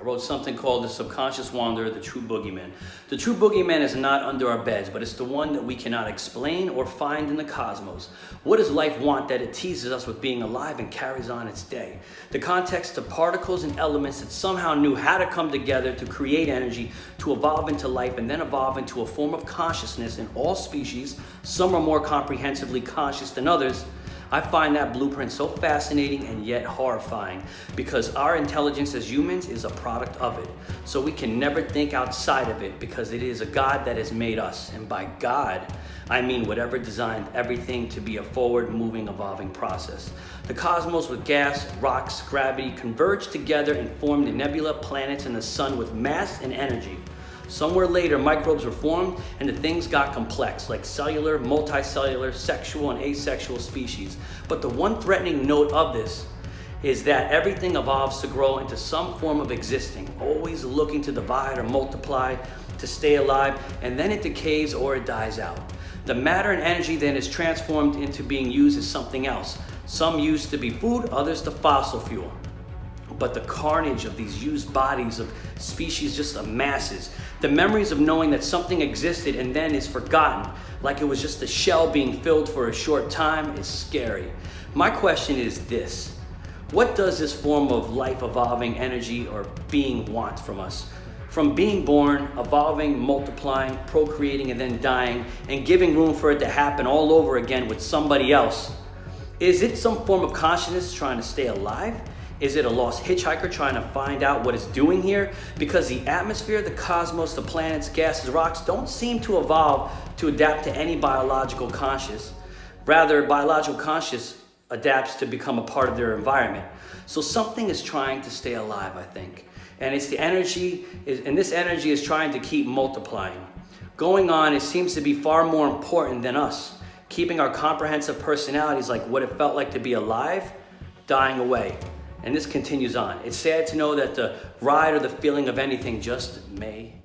I wrote something called The Subconscious Wanderer, the True Boogeyman. The true boogeyman is not under our beds, but it's the one that we cannot explain or find in the cosmos. What does life want that it teases us with being alive and carries on its day? The context of particles and elements that somehow knew how to come together to create energy, to evolve into life, and then evolve into a form of consciousness in all species. Some are more comprehensively conscious than others. I find that blueprint so fascinating and yet horrifying because our intelligence as humans is a product of it. So we can never think outside of it because it is a God that has made us. And by God, I mean whatever designed everything to be a forward, moving, evolving process. The cosmos with gas, rocks, gravity converged together and formed the nebula, planets, and the sun with mass and energy. Somewhere later, microbes were formed and the things got complex, like cellular, multicellular, sexual, and asexual species. But the one threatening note of this is that everything evolves to grow into some form of existing, always looking to divide or multiply, to stay alive, and then it decays or it dies out. The matter and energy then is transformed into being used as something else. Some used to be food, others to fossil fuel. But the carnage of these used bodies of species just amasses. The memories of knowing that something existed and then is forgotten, like it was just a shell being filled for a short time, is scary. My question is this: what does this form of life evolving energy or being want from us? From being born, evolving, multiplying, procreating, and then dying, and giving room for it to happen all over again with somebody else. Is it some form of consciousness trying to stay alive? Is it a lost hitchhiker trying to find out what it's doing here? Because the atmosphere, the cosmos, the planets, gases, rocks don't seem to evolve to adapt to any biological conscious. Rather, biological conscious adapts to become a part of their environment. So something is trying to stay alive, I think. And it's the energy, and this energy is trying to keep multiplying. Going on, it seems to be far more important than us. Keeping our comprehensive personalities, like what it felt like to be alive, dying away. And this continues on. It's sad to know that the ride or the feeling of anything just may